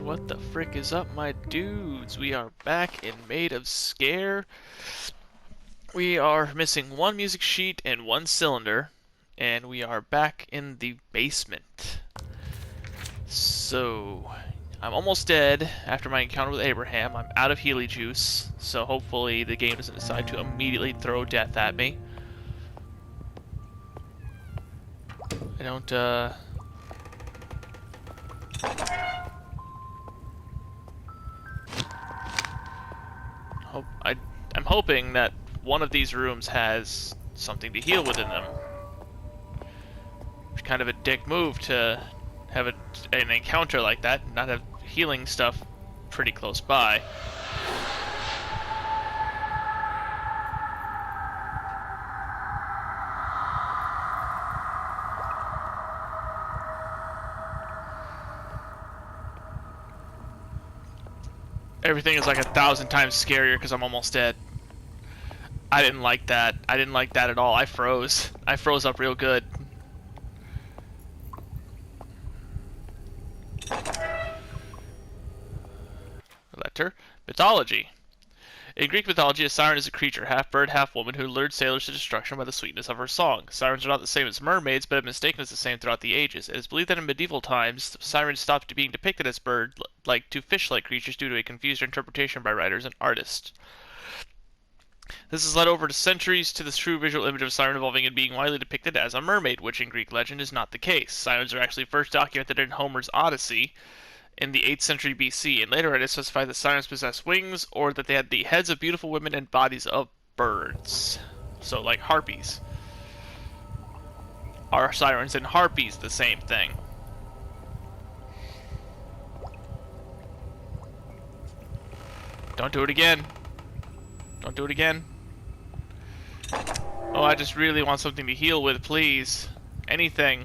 What the frick is up, my dudes? We are back in Maid of Sker. We are missing one music sheet and one cylinder, and we are back in the basement. So, I'm almost dead after my encounter with Abraham. I'm out of Healy juice, so hopefully the game doesn't decide to immediately throw death at me. I don't, I'm hoping that one of these rooms has something to heal within them. It's kind of a dick move to have an encounter like that and not have healing stuff pretty close by. Everything is like 1,000 times scarier because I'm almost dead. I didn't like that. I didn't like that at all. I froze. I froze up real good. Letter. Mythology. In Greek mythology, a siren is a creature, half bird, half woman, who lured sailors to destruction by the sweetness of her song. Sirens are not the same as mermaids, but have been mistaken as the same throughout the ages. It is believed that in medieval times, sirens stopped being depicted as bird-like to fish-like creatures due to a confused interpretation by writers and artists. This has led over to centuries to the true visual image of a siren evolving and being widely depicted as a mermaid, which in Greek legend is not the case. Sirens are actually first documented in Homer's Odyssey in the 8th century BC, and later it specified that sirens possessed wings, or that they had the heads of beautiful women and bodies of birds. So, like harpies. Are sirens and harpies the same thing? Don't do it again. Don't do it again. Oh, I just really want something to heal with, please. Anything.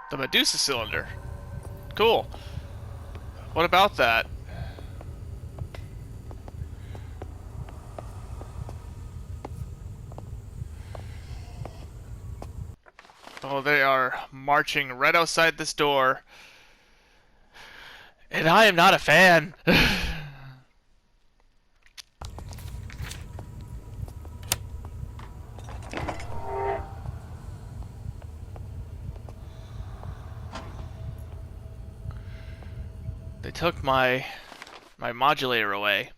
The Medusa cylinder. Cool. What about that? Oh, they are marching right outside this door. And I am not a fan. They took my modulator away,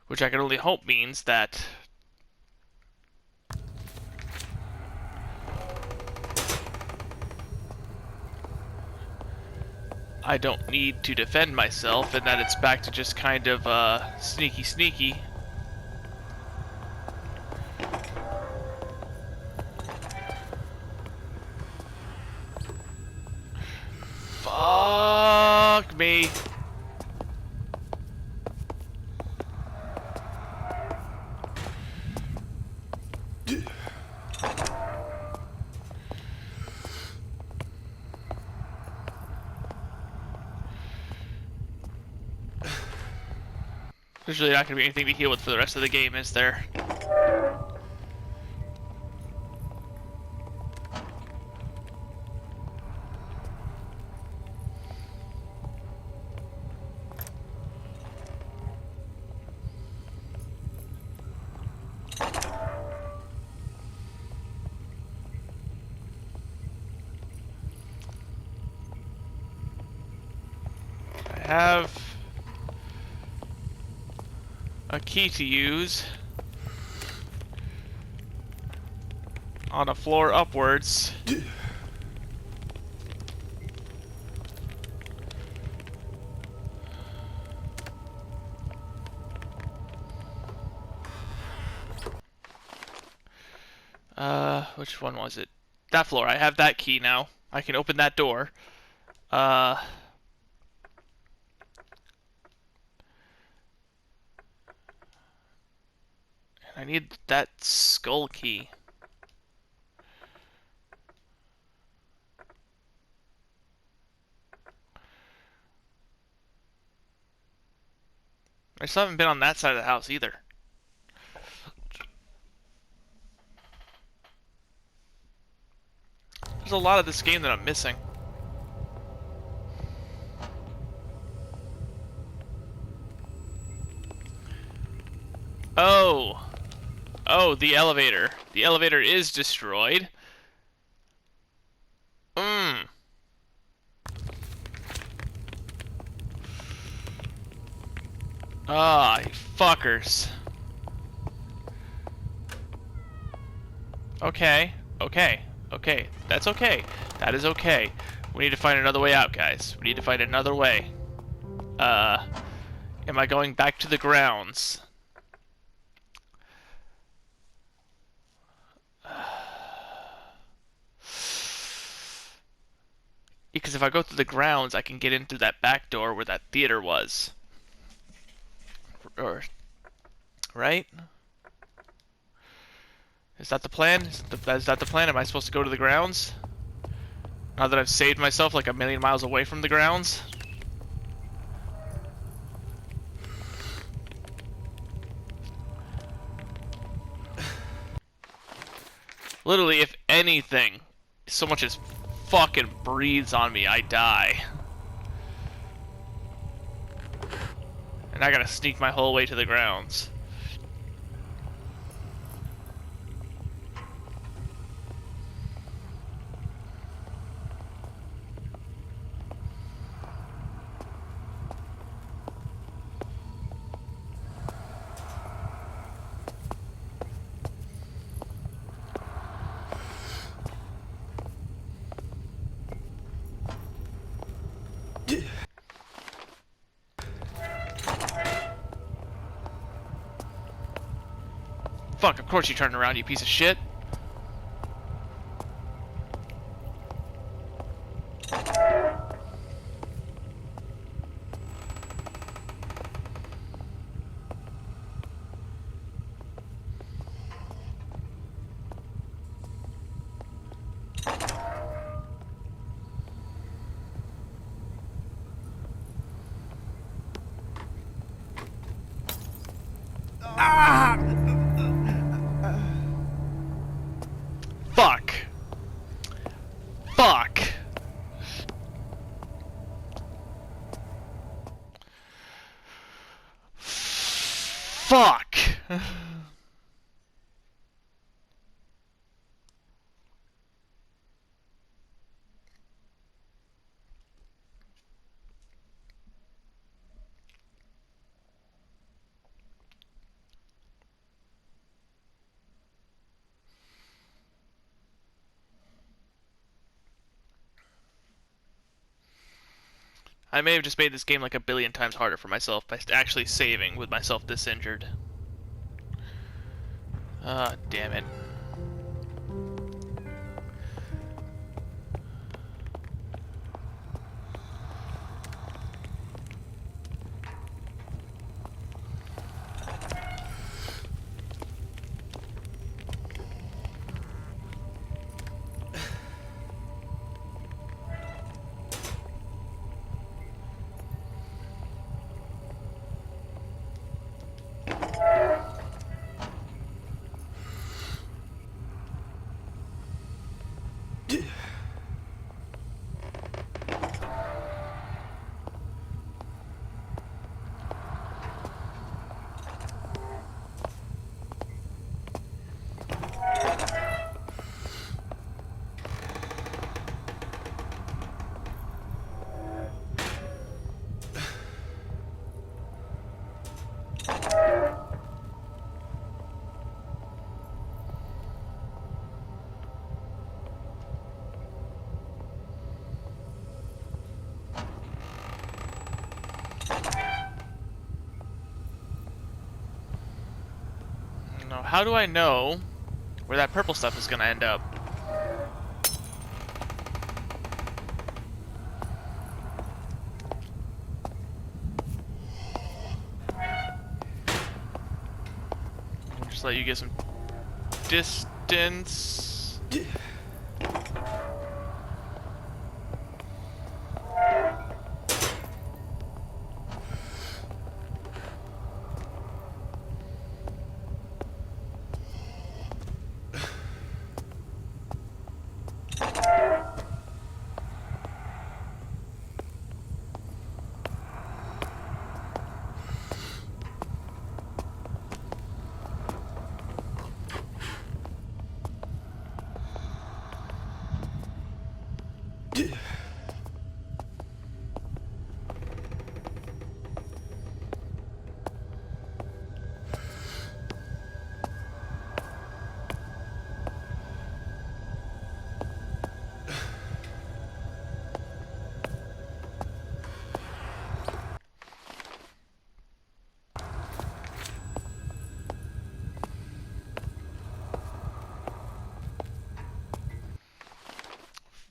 which I can only hope means that I don't need to defend myself, and that it's back to just kind of sneaky. Fuck me. There's really not going to be anything to heal with for the rest of the game, is there? I have a key to use on a floor upwards. Which one was it? That floor. I have that key now. I can open that door. I need that skull key. I still haven't been on that side of the house either. There's a lot of this game that I'm missing. Oh. Oh, the elevator. The elevator is destroyed. Mmm. Ah, you fuckers. Okay. Okay. Okay. That's okay. That is okay. We need to find another way out, guys. We need to find another way. Am I going back to the grounds? Because if I go through the grounds, I can get in through that back door where that theater was. Or, right? Is that the plan? Is that the plan? Am I supposed to go to the grounds? Now that I've saved myself like a million miles away from the grounds? Literally, if anything, so much as fucking breathes on me, I die. And I gotta sneak my whole way to the grounds. Fuck, of course you turned around, you piece of shit. Fuck. Fuck. Fuck. I may have just made this game like a billion times harder for myself by actually saving with myself this injured. Ah, damn it. Now, how do I know where that purple stuff is gonna end up? Just let you get some distance.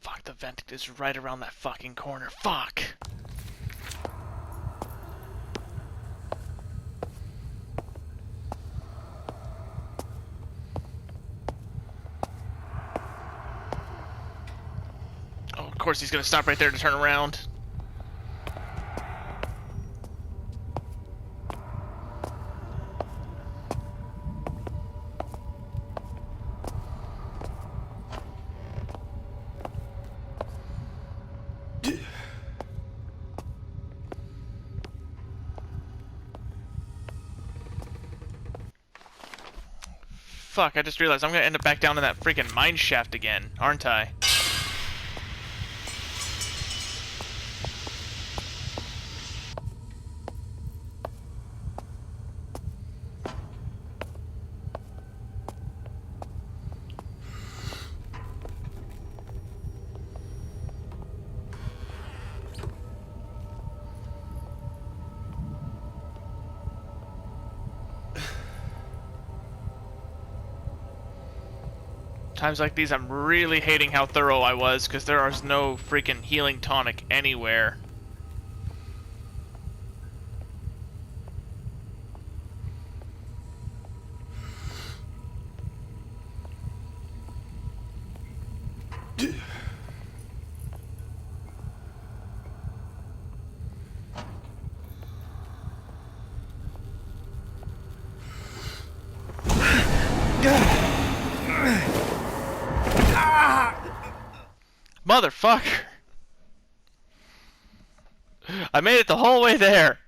Fuck, the vent is right around that fucking corner. Fuck! Oh, of course he's gonna stop right there to turn around. Fuck, I just realized I'm gonna end up back down in that freaking mine shaft again, aren't I? Times like these, I'm really hating how thorough I was, because there is no freaking healing tonic anywhere. Motherfucker! I made it the whole way there!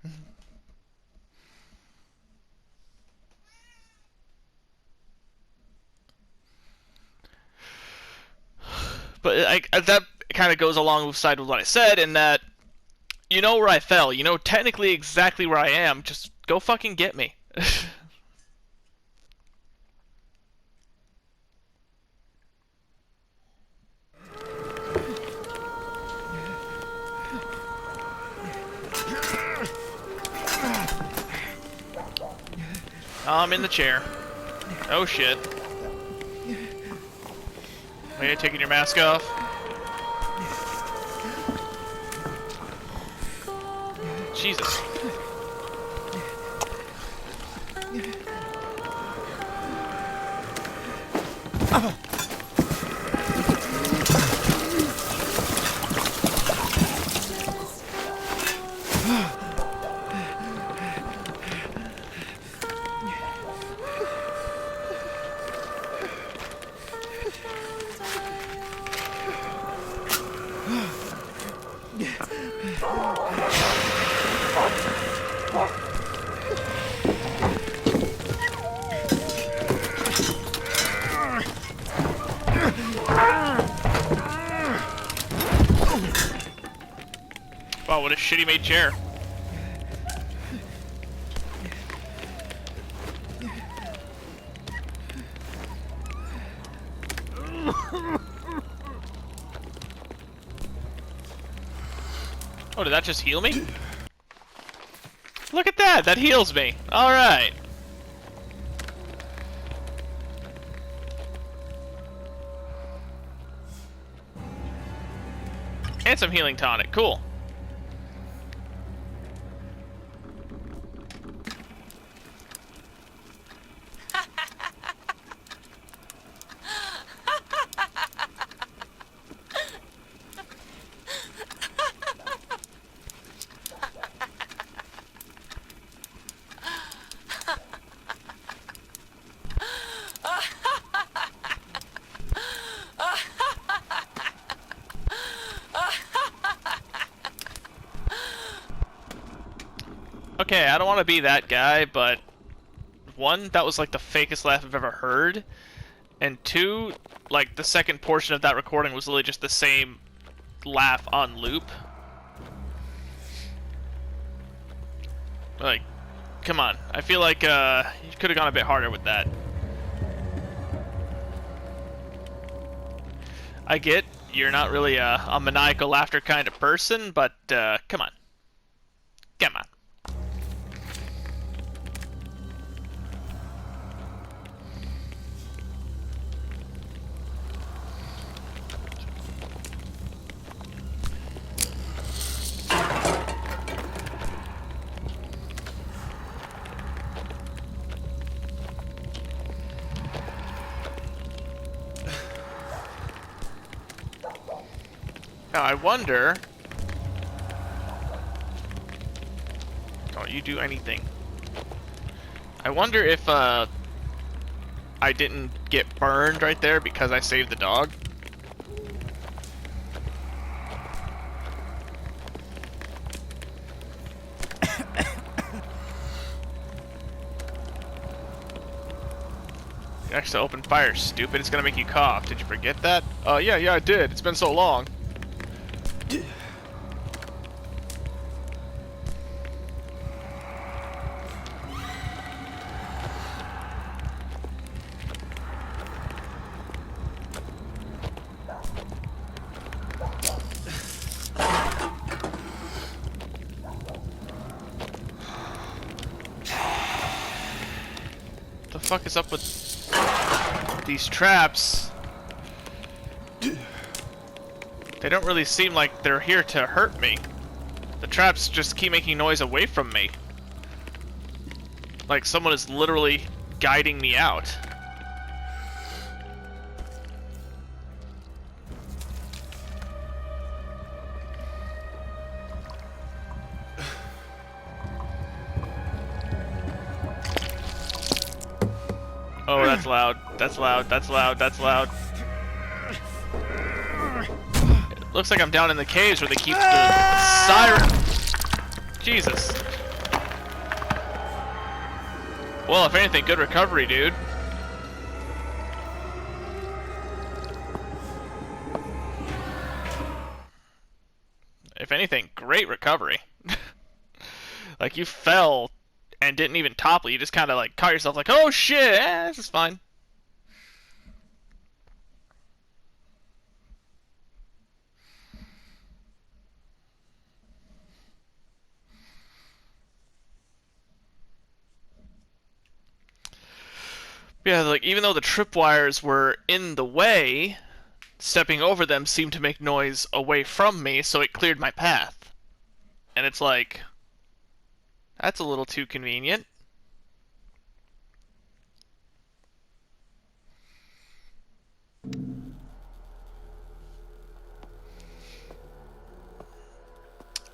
But that kind of goes alongside with what I said, in that you know where I fell, you know technically exactly where I am, just go fucking get me. I'm in the chair. Oh shit. Are you taking your mask off? Jesus. Wow, what a shitty made chair. Oh, did that just heal me? Look at that! That heals me! Alright. And some healing tonic. Cool. Okay, I don't want to be that guy, but one, that was like the fakest laugh I've ever heard, and two, like the second portion of that recording was literally just the same laugh on loop. Like, come on. I feel like you could have gone a bit harder with that. I get you're not really a maniacal laughter kind of person, but come on. Come on. Now I wonder... Don't you do anything. I wonder if I didn't get burned right there because I saved the dog. You actually opened fire, stupid. It's gonna make you cough. Did you forget that? Yeah, I did. It's been so long. What the fuck is up with these traps? They don't really seem like they're here to hurt me. The traps just keep making noise away from me. Like someone is literally guiding me out. Oh, that's loud. That's loud. That's loud. That's loud. It looks like I'm down in the caves where they keep the siren. Jesus. Well, if anything, good recovery, dude. If anything, great recovery. Like, you fell and didn't even topple. You just kind of, like, caught yourself like, oh, shit, this is fine. Yeah, like, even though the tripwires were in the way, stepping over them seemed to make noise away from me, so it cleared my path. And it's like, that's a little too convenient.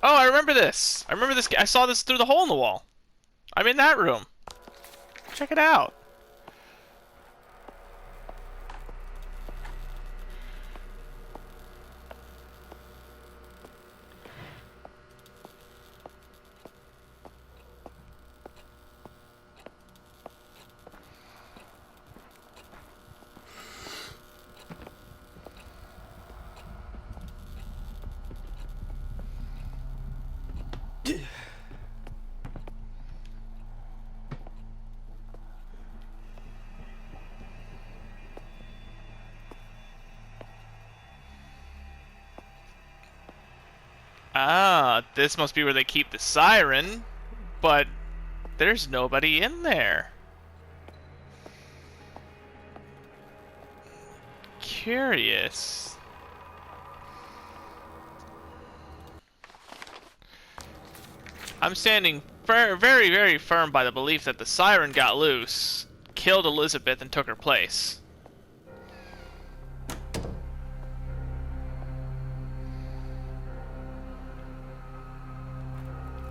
Oh, I remember this. I remember this. I saw this through the hole in the wall. I'm in that room. Check it out. Ah, this must be where they keep the siren, but there's nobody in there. Curious. I'm standing very, very firm by the belief that the siren got loose, killed Elizabeth, and took her place.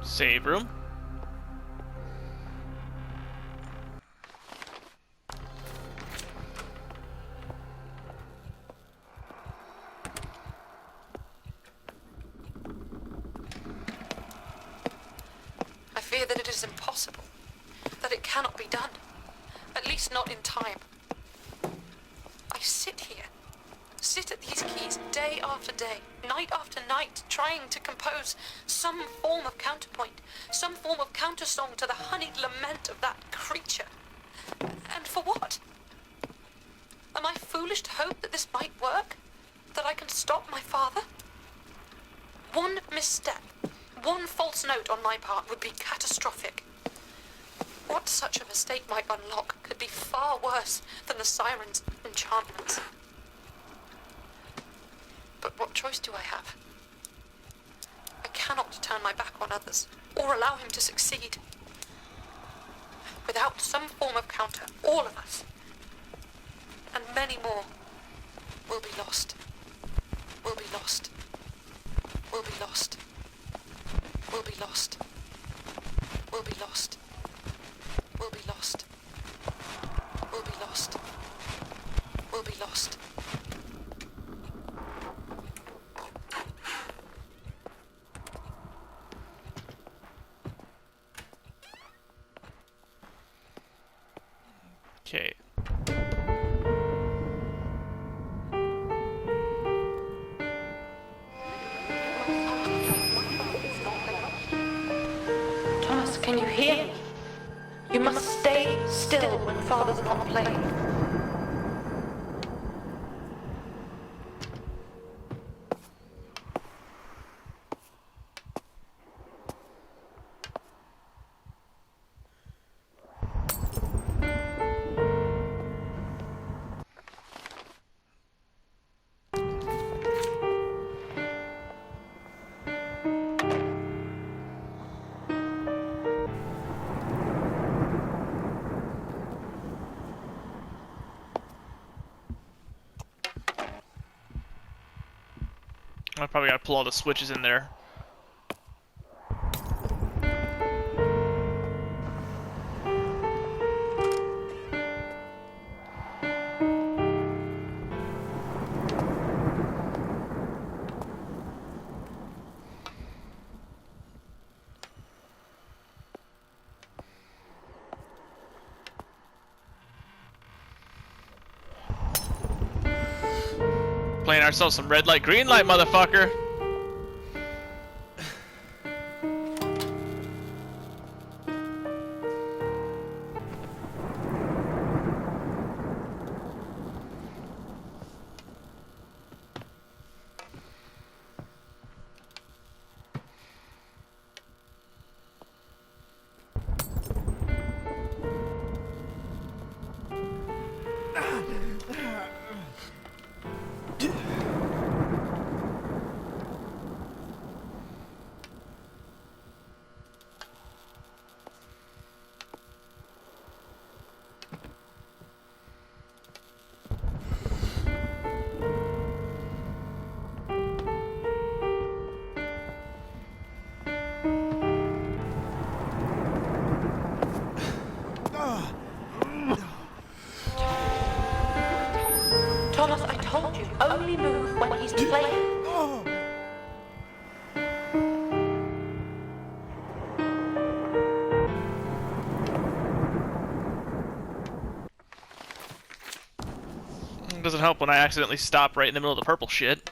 Save room. I fear that it it is impossible, that it cannot be done, at least not in time. I sit at these keys day after day, night after night, trying to compose some form of counterpoint, some form of countersong to the honeyed lament of that creature. And for what? Am I foolish to hope that this might work? That I can stop my father? One misstep, one false note on my part would be catastrophic. What such a mistake might unlock could be far worse than the siren's enchantments. But what choice do I have? I cannot turn my back on others, or allow him to succeed. Without some form of counter, all of us, and many more, will be lost. Will be lost. Will be lost. Will be lost. Will be lost. Will be lost. Will be lost. Will be lost. Okay. Thomas, can you hear me? You must stay still when Father's not playing. I probably gotta pull all the switches in there. Playing ourselves some red light, green light, motherfucker! Thomas, I told you, only move when he's playing. Doesn't help when I accidentally stop right in the middle of the purple shit.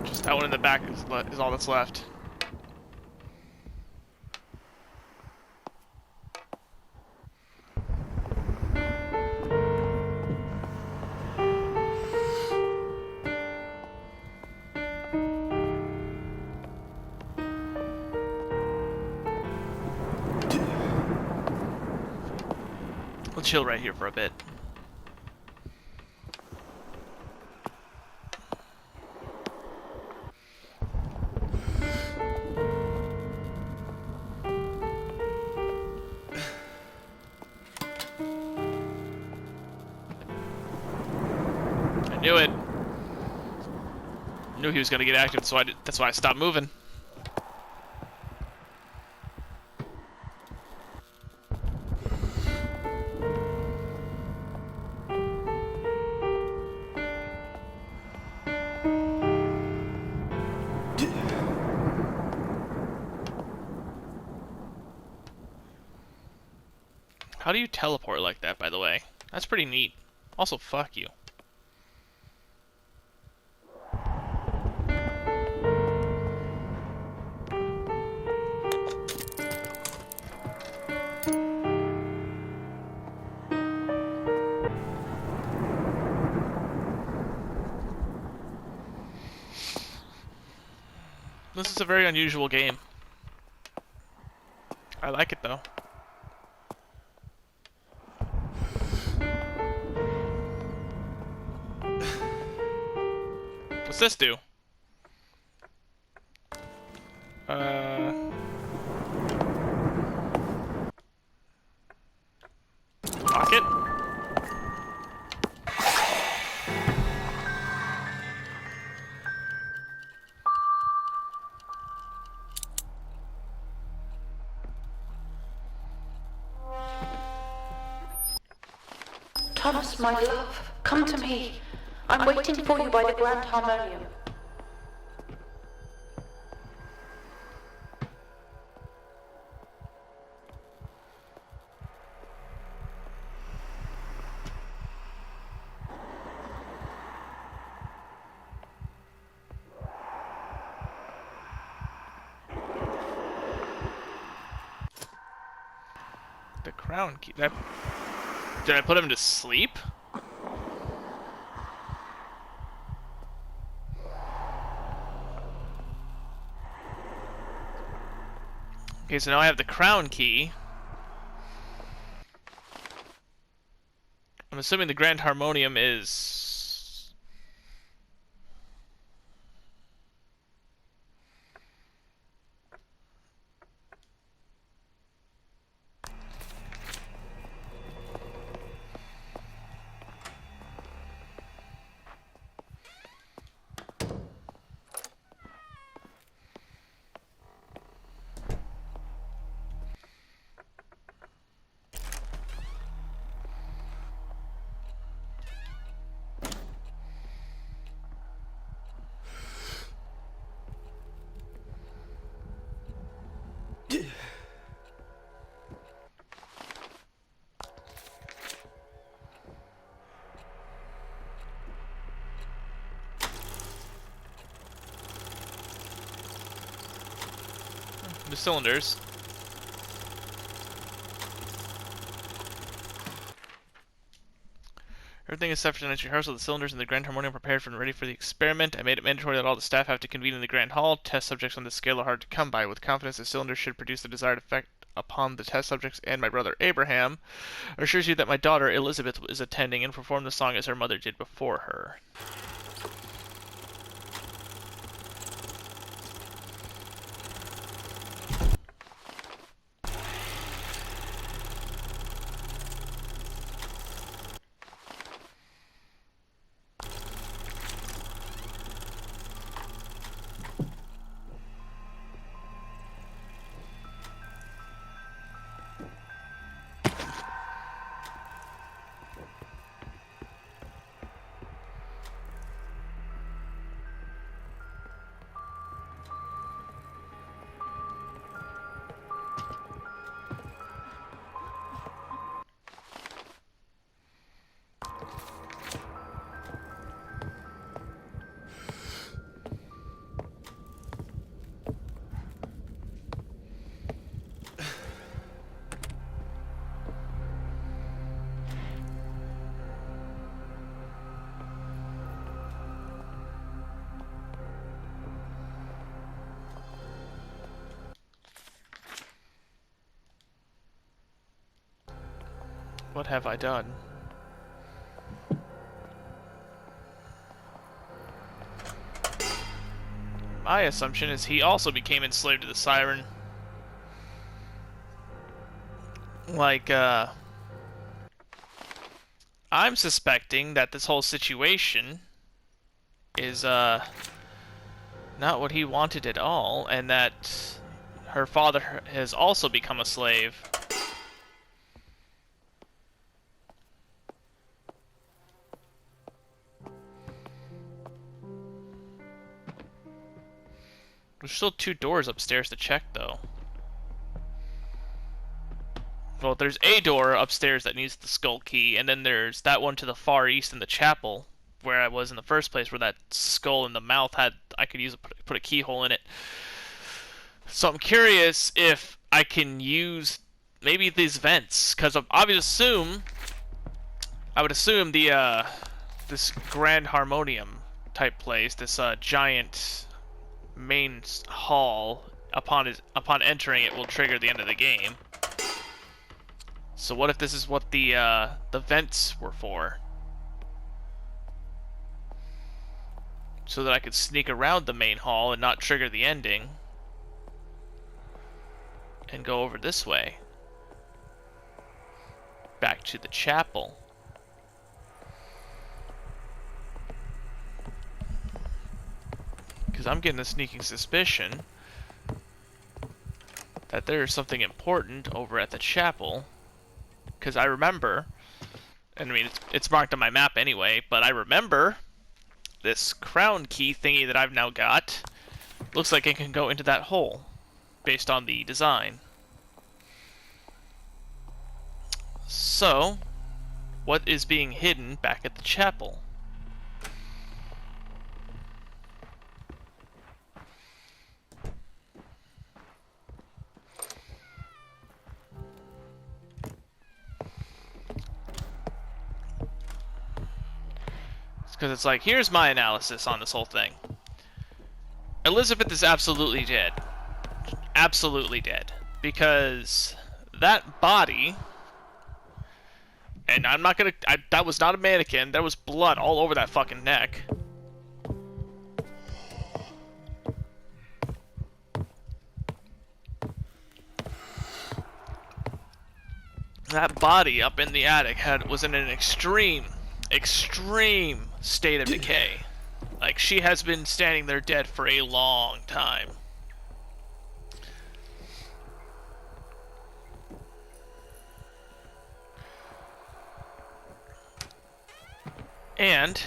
Just that one in the back is all that's left. We'll chill right here for a bit. I knew it. Knew he was gonna get active, so that's why I stopped moving. How do you teleport like that, by the way? That's pretty neat. Also, fuck you. This is a very unusual game. I like it, though. What's this do? Lock it? Thomas, my love, come to me. I'm waiting for you by the Grand Harmonium. The crown key. Did I put him to sleep? Okay, so now I have the crown key. I'm assuming the Grand Harmonium is... the cylinders. Everything is set for tonight's rehearsal. The cylinders and the Grand Harmonium prepared and ready for the experiment. I made it mandatory that all the staff have to convene in the Grand Hall. Test subjects on this scale are hard to come by. With confidence, the cylinders should produce the desired effect upon the test subjects and my brother Abraham. Assures you that my daughter Elizabeth is attending and perform the song as her mother did before her. What have I done? My assumption is he also became enslaved to the siren. Like, I'm suspecting that this whole situation is, not what he wanted at all, and that her father has also become a slave. There's still 2 doors upstairs to check, though. Well, there's a door upstairs that needs the skull key, and then there's that one to the far east in the chapel, where I was in the first place, where that skull in the mouth had, I could use put a keyhole in it. So I'm curious if I can use maybe these vents, because I would assume the this Grand Harmonium type place, this giant main hall, upon entering it will trigger the end of the game. So what if this is what the vents were for? So that I could sneak around the main hall and not trigger the ending. And go over this way. Back to the chapel. Because I'm getting a sneaking suspicion that there's something important over at the chapel. Because I remember, and I mean, it's marked on my map anyway, but I remember this crown key thingy that I've now got. Looks like it can go into that hole, based on the design. So, what is being hidden back at the chapel? Because it's like, here's my analysis on this whole thing. Elizabeth is absolutely dead. Absolutely dead. Because that body, and I'm not gonna, that was not a mannequin, there was blood all over that fucking neck. That body up in the attic was in an extreme state of decay. Like, she has been standing there dead for a long time. And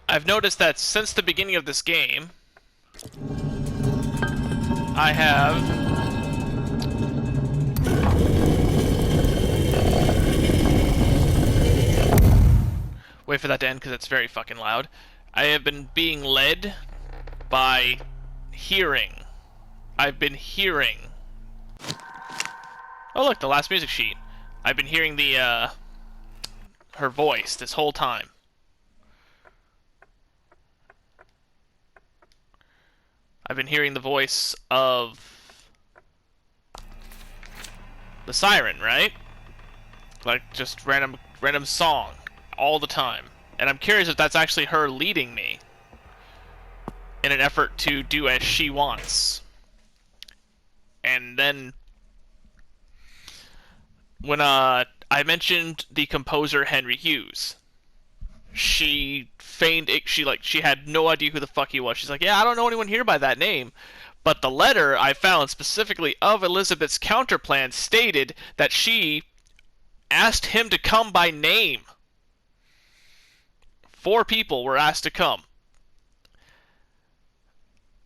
I've noticed that since the beginning of this game, I have wait for that to end because it's very fucking loud. I have been being led by hearing. I've been hearing. Oh look, the last music sheet. I've been hearing the her voice this whole time. I've been hearing the voice of the siren, right? Like just random song all the time. And I'm curious if that's actually her leading me in an effort to do as she wants. And then when I mentioned the composer Henry Hughes, she feigned it, she had no idea who the fuck he was. She's like, yeah, I don't know anyone here by that name. But the letter I found specifically of Elizabeth's counterplan stated that she asked him to come by name. 4 people were asked to come.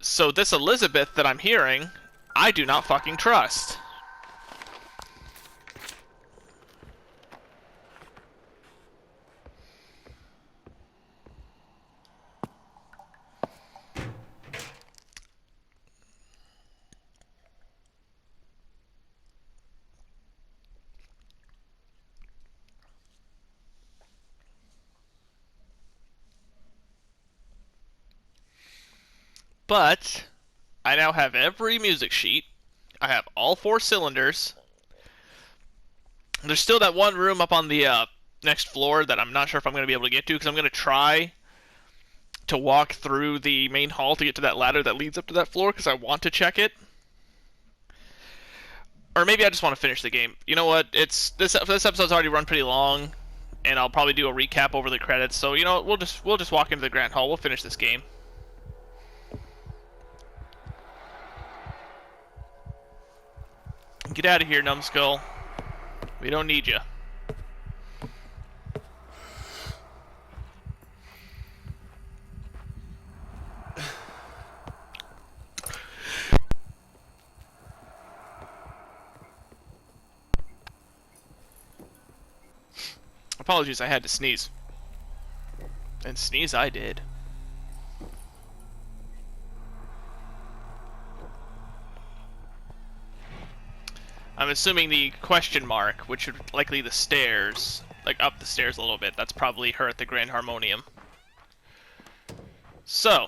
So this Elizabeth that I'm hearing, I do not fucking trust. But I now have every music sheet, I have all 4 cylinders. There's still that one room up on the next floor that I'm not sure if I'm going to be able to get to, because I'm going to try to walk through the main hall to get to that ladder that leads up to that floor, because I want to check it. Or maybe I just want to finish the game. You know what? This episode's already run pretty long, and I'll probably do a recap over the credits. So you know, we'll just walk into the grand hall. We'll finish this game. Get out of here, numbskull. We don't need you. Apologies, I had to sneeze. And sneeze I did. I'm assuming the question mark, which would likely the stairs, like up the stairs a little bit, that's probably her at the Grand Harmonium. So,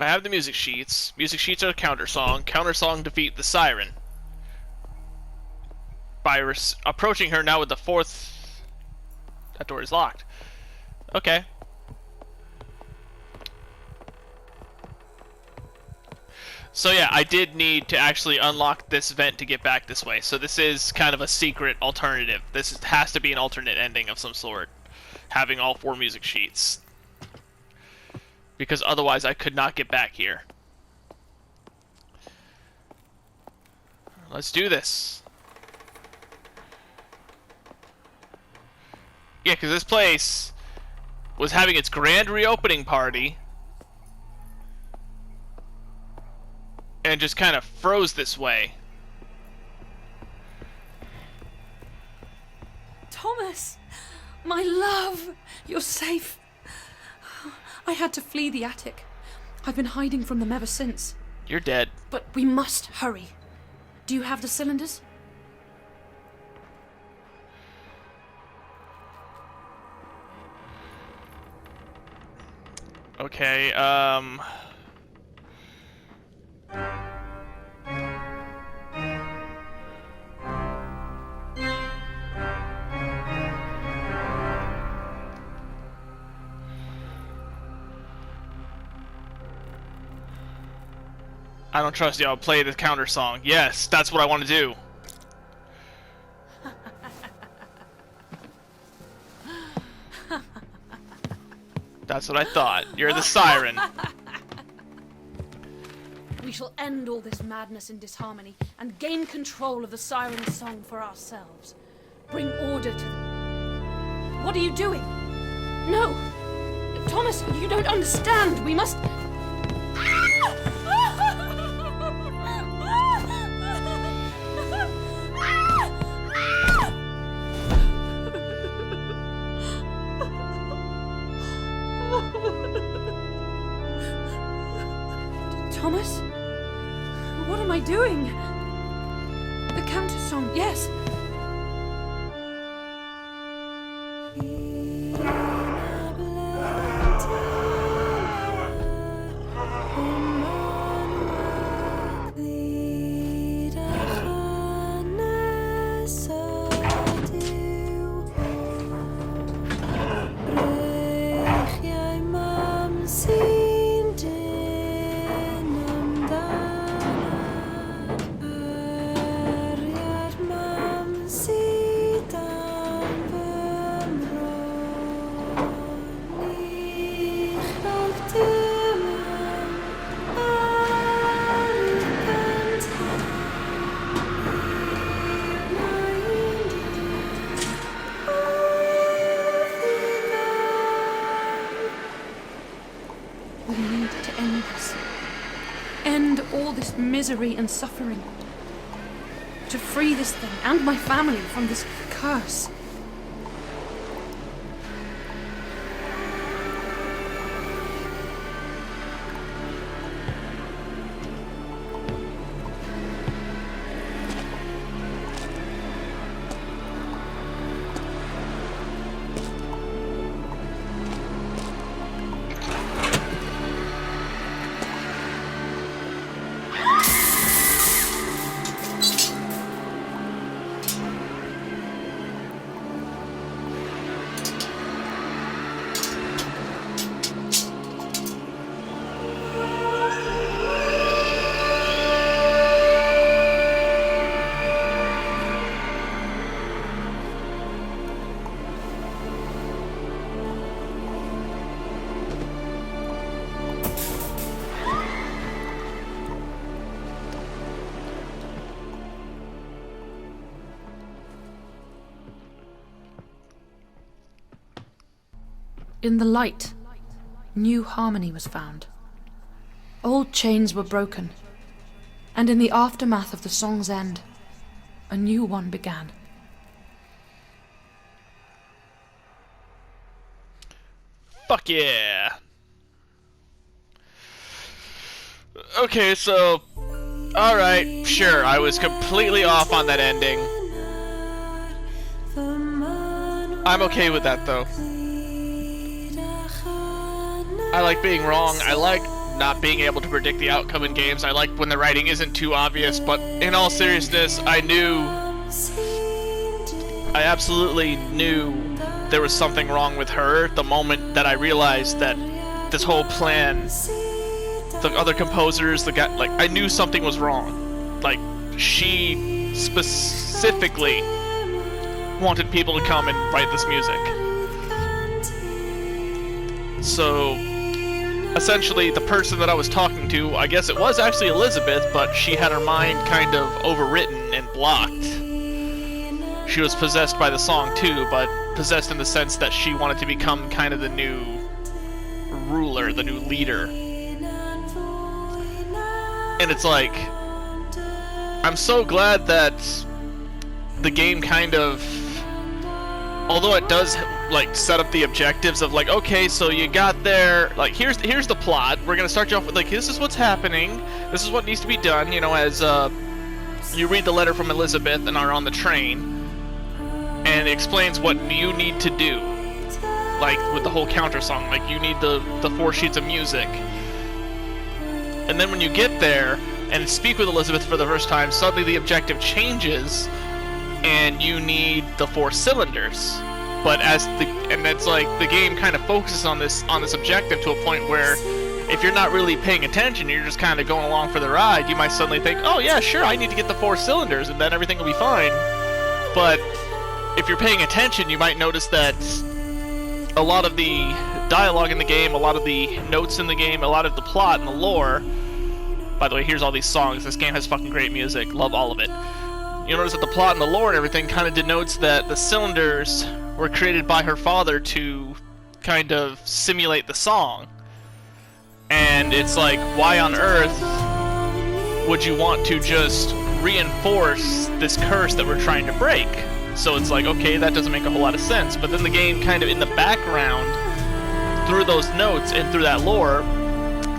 I have the music sheets. Music sheets are a counter song. Counter song defeat the siren. By approaching her now with the 4th... That door is locked. Okay. So yeah, I did need to actually unlock this vent to get back this way. So this is kind of a secret alternative. Has to be an alternate ending of some sort. Having all 4 music sheets. Because otherwise I could not get back here. Let's do this. Yeah, because this place was having its grand reopening party. And just kind of froze this way. Thomas! My love! You're safe. I had to flee the attic. I've been hiding from them ever since. You're dead. But we must hurry. Do you have the cylinders? Okay, I don't trust you. I'll play the counter song. Yes, that's what I want to do. That's what I thought. You're the siren. We shall end all this madness and disharmony and gain control of the siren's song for ourselves. Bring order to them. What are you doing? No! Thomas, you don't understand. We must... Thomas? What am I doing? The counter song, yes. We need to end this. End all this misery and suffering. To free this thing and my family from this curse. In the light, new harmony was found. Old chains were broken, and in the aftermath of the song's end, a new one began. Fuck yeah. Okay, so... Alright, sure, I was completely off on that ending. I'm okay with that, though. I like being wrong. I like not being able to predict the outcome in games. I like when the writing isn't too obvious, but in all seriousness, I absolutely knew there was something wrong with her the moment that I realized that this whole plan, the other composers, the guy, like, I knew something was wrong. Like, she specifically wanted people to come and write this music. So, essentially, the person that I was talking to, I guess it was actually Elizabeth, but she had her mind kind of overwritten and blocked. She was possessed by the song too, but possessed in the sense that she wanted to become kind of the new ruler, the new leader. And it's like, I'm so glad that the game kind of, although it does like set up the objectives of like, okay, so you got there, like here's the plot. We're gonna start you off with like, this is what's happening, this is what needs to be done. You know, as you read the letter from Elizabeth and are on the train, and it explains what you need to do, like with the whole counter song. Like you need the 4 sheets of music, and then when you get there and speak with Elizabeth for the first time, suddenly the objective changes, and you need the 4 cylinders. But and it's like the game kind of focuses on this objective to a point where if you're not really paying attention, you're just kind of going along for the ride, you might suddenly think, oh yeah, sure, I need to get the 4 cylinders and then everything will be fine. But if you're paying attention, you might notice that a lot of the dialogue in the game, a lot of the notes in the game, a lot of the plot and the lore. By the way, here's all these songs. This game has fucking great music. Love all of it. You'll notice that the plot and the lore and everything kind of denotes that the cylinders were created by her father to kind of simulate the song. And it's like, why on earth would you want to just reinforce this curse that we're trying to break? So it's like, okay, that doesn't make a whole lot of sense. But then the game kind of in the background, through those notes and through that lore,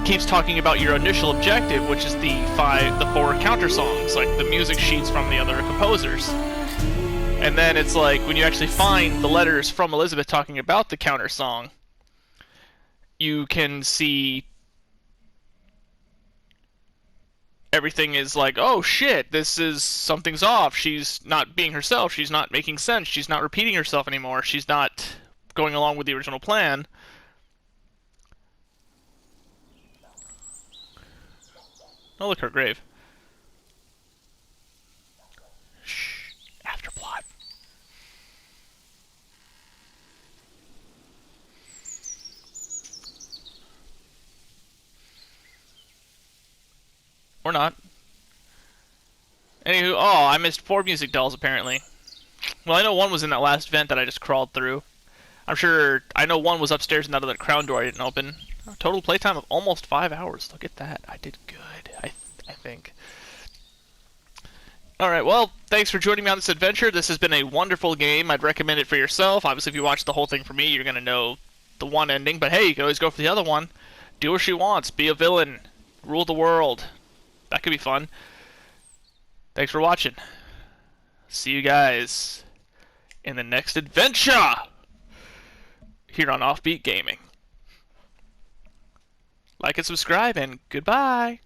keeps talking about your initial objective, which is the 4 counter songs, like the music sheets from the other composers. And then it's like, when you actually find the letters from Elizabeth talking about the counter song, you can see everything is like, oh shit, something's off. She's not being herself. She's not making sense. She's not repeating herself anymore. She's not going along with the original plan. Oh, look, her grave. Shh. Afterplot. Or not. Anywho, oh, I missed 4 music dolls, apparently. Well, I know one was in that last vent that I just crawled through. I know one was upstairs in that other crown door I didn't open. Total playtime of almost 5 hours. Look at that. I did good, I think. Alright, well, thanks for joining me on this adventure. This has been a wonderful game. I'd recommend it for yourself. Obviously, if you watch the whole thing for me, you're going to know the one ending. But hey, you can always go for the other one. Do what she wants. Be a villain. Rule the world. That could be fun. Thanks for watching. See you guys in the next adventure here on Offbeat Gaming. Like and subscribe, and goodbye.